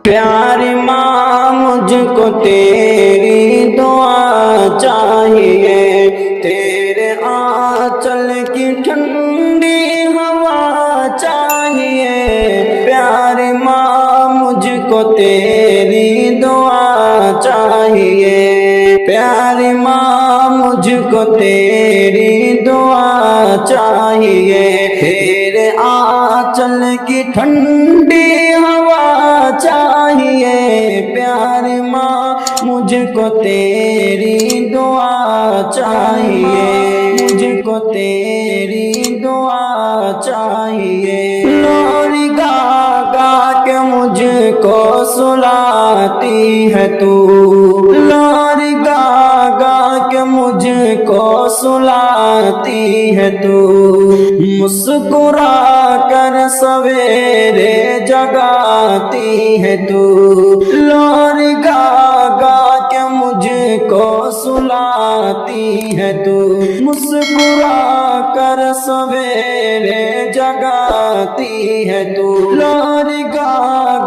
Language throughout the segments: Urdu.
پیاری ماں مجھ کو تیری دعا چاہیے، تیرے آنچل کی ٹھنڈی ہوا چاہیے، پیاری ماں مجھ کو تیری دعا چاہیے، پیاری ماں مجھ کو تیری دعا چاہیے، تیرے آنچل کی ٹھنڈی ہوا چاہیے، پیاری ماں مجھ کو تیری دعا چاہیے، مجھ کو تیری دعا چاہیے، لوری گا گا کے مجھ کو سلاتی ہے تو، لوری گا گا کے مجھ کو سلاتی ہے تو، مسکرا کر سویرے جگاتی ہے تو، لوری گا گا کے مجھ کو سلاتی ہے تو، مسکرا کر سویرے جگاتی ہے تو، لوری گا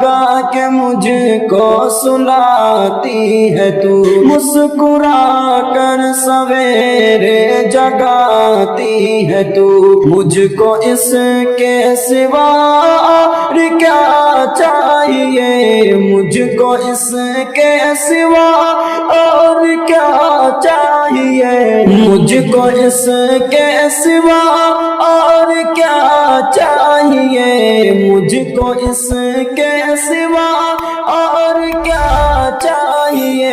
گا کے مجھ کو سلاتی ہے تو، مسکرا کر سویرے جگاتی ہے تو، مجھ کو اس کے سوا اور کیا چاہیے، مجھ کو اس کے سوا اور کیا چاہیے، مجھ کو اس کے سوا اور کیا چاہیے، مجھ کو اس کے سوا اور کیا چاہیے،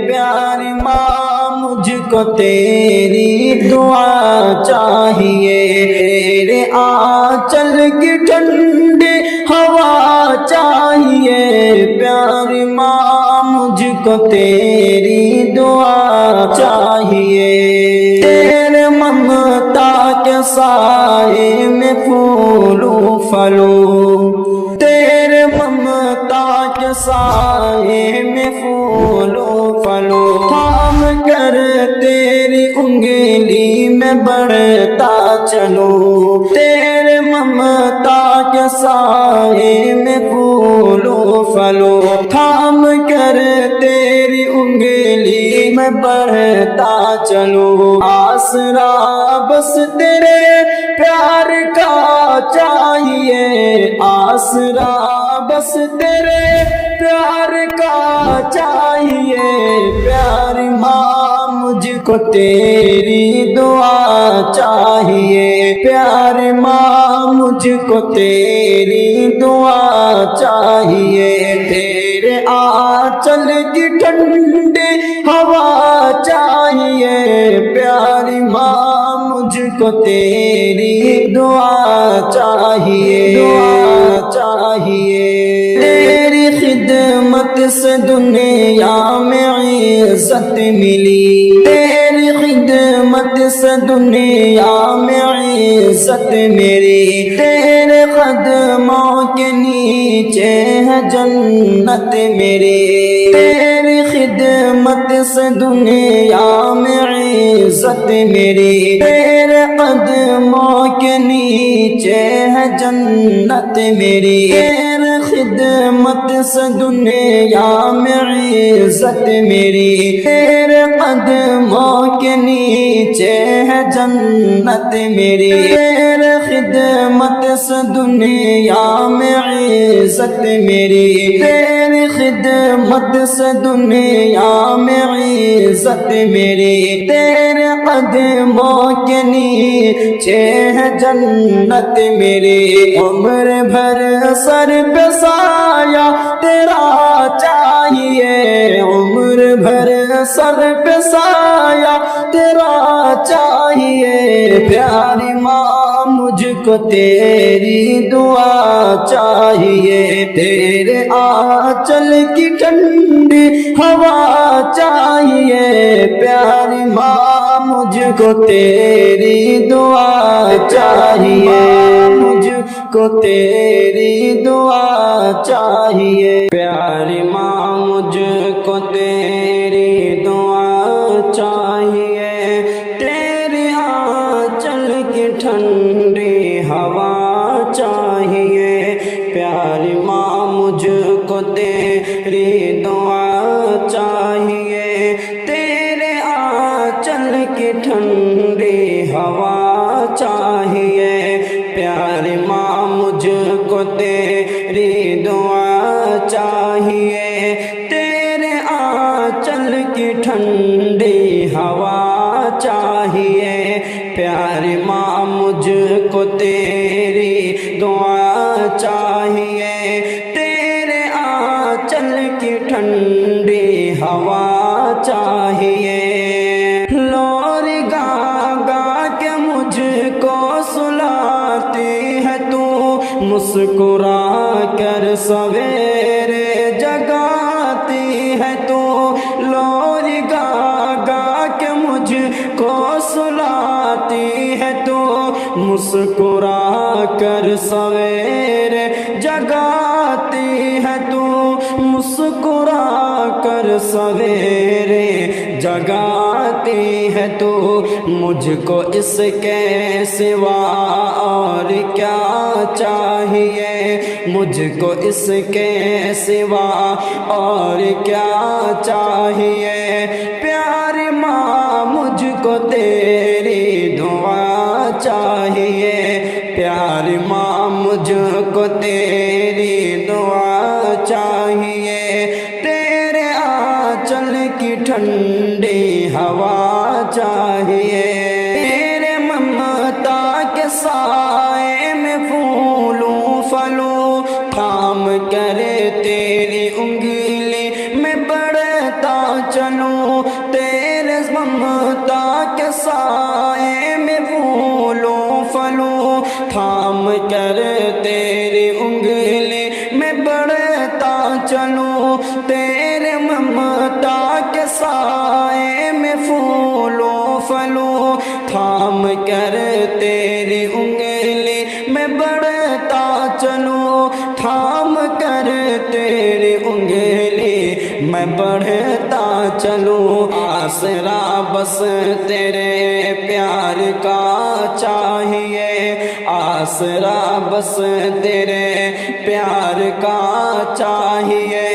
پیاری ماں مجھ کو تیری دعا چاہیے، تیرے آنچل کی ٹھنڈی ہوا چاہیے، پیاری ماں مجھ کو تیری دعا چاہیے، تیرے ممتا کے سائے میں پھولوں پھلوں، تیرے ممتا کے سائے میں پھولوں پھلوں، تھام کر تیری انگلی میں بڑھتا چلوں، تیرے ممتا کے سائے میں پھولوں پھلوں، تھام کر تیری انگلی میں بڑھتا چلوں، آسرا بس تیرے پیار کا چاہیے، آسرا بس تیرے پیار کا چاہیے، پیاری ماں مجھ کو تیری دعا چاہیے، پیاری ماں مجھ کو تیری دعا چاہیے، تیرے آنچل کی ٹھنڈی ہوا چاہیے، پیاری ماں مجھ کو تیری دعا چاہیے، دعا چاہیے، تیری خدمت سے دنیا میں عزت ملی، تیری خدمت سے دنیا میں عزت میری، تیرے قدموں کے نیچے ہے جنت میری، تیری خدمت سے دنیا میں عزت میری، تیرے قدموں کے نیچے ہے جنت میری، تیرے خدمت سے دنیا میں عزت میری، تیرے قدموں کے نیچے ہے جنت میری، تیرے خدمت سے دنیا میں عزت میری، تیری خدمت سے دنیا میں عزت میری، تیرے قدموں کے نیچے ہے جنت میری، عمر بھر سر پہ سایہ تیرا چاہیے، عمر بھر سر پہ سایہ تیرا چاہیے، پیاری ماں مجھ کو تیری دعا چاہیے، تیرے آنچل کی ٹھنڈی ہوا چاہیے، پیاری ماں مجھ کو تیری دعا چاہیے، مجھ کو تیری دعا چاہیے، پیاری ماں مجھ کو تیری دعا چاہیے، تیرے آنچل کی ٹھنڈی ہوا چاہیے، پیاری ماں مجھ کو کو تیری دعا چاہیے، تیرے آنچل کی ٹھنڈی ہوا چاہیے، پیاری ماں مجھ کو تیری دعا چاہیے، تیرے آنچل کی ٹھنڈی ہوا چاہیے، پیاری ماں مجھ کو تیری دعا چاہیے، تیرے آنچل کی ٹھنڈی ہوا چاہیے۔ لور گا گا کے مجھ کو سلاتی ہے تو، مسکرا کر سویرے جگاتی ہے تو، لور گا گا کے مجھ کو سلاتی ہے تو، مسکرا کر سویرے جگاتی ہے تو، مسکرا کر سویرے جگاتی ہے تو، مجھ کو اس کے سوا اور کیا چاہیے، مجھ کو اس کے سوا اور کیا چاہیے، پیاری ماں مجھ کو تیری دعا چاہیے، پیاری ماں مجھ کو تیری دعا چاہیے، تیرے آنچل کی ٹھنڈی ہوا چاہیے، تیرے ممتا کے سائے میں پھولوں پھلوں، تھام کرے تیری انگلی میں بڑھتا چلوں، تیرے ممتا کے سائے میں پھولوں پھلوں، تھام کر تیری انگلی میں بڑھتا چلوں، تیرے ممتا کے سائے میں پھولوں پھلوں، تھام کر تیری انگلی میں بڑھتا چلوں، تھام کر تیری انگلی میں بڑھتا چلوں، آسرا بس تیرے پیار کا چاہیے، آسرا بس تیرے پیار کا چاہیے،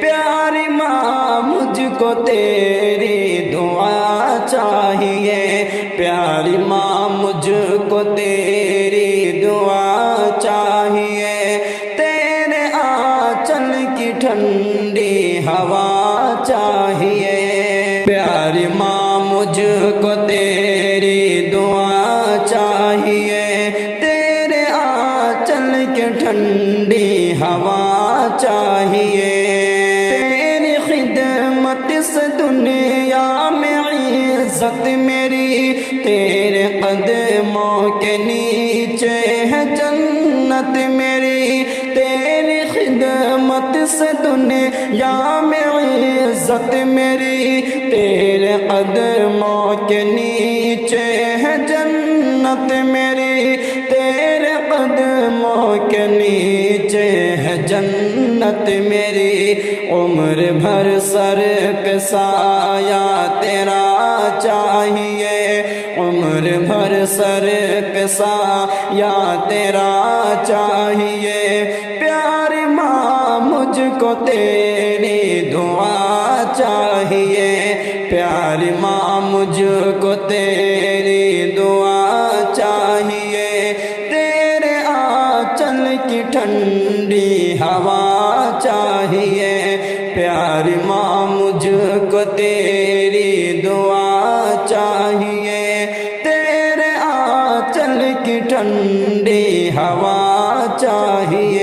پیاری ماں مجھ کو تیری دعا چاہیے، پیاری ماں مجھ کو تیری دعا چاہیے، تیرے آنچل کی ٹھنڈی ہوا چاہیے، پیاری ماں مجھ کو تیری دعا چاہیے، تیرے آنچل کی ٹھنڈی ہوا چاہیے، تیری خدمت سے دنیا میں عزت میری، تیرے قدموں کے نیچے ہے جنت میری، تیری خدمت سے دنیا میں عزت میری، تیرے قدموں کے نیچے ہے جنت میری، تیرے قدموں کے نیچے ہے جنت میری، عمر بھر سر پہ سایہ تیرا چاہیے، عمر بھر سر پہ سایہ تیرا چاہیے، پیاری ماں مجھ کو تیری دعا چاہیے، پیاری ماں مجھ کو تیری دعا چاہیے، تیرے آنچل کی ٹھنڈی ہوا چاہیے، پیاری ماں مجھ کو تیری دعا چاہیے، تیرے آنچل کی ٹھنڈی ہوا چاہیے۔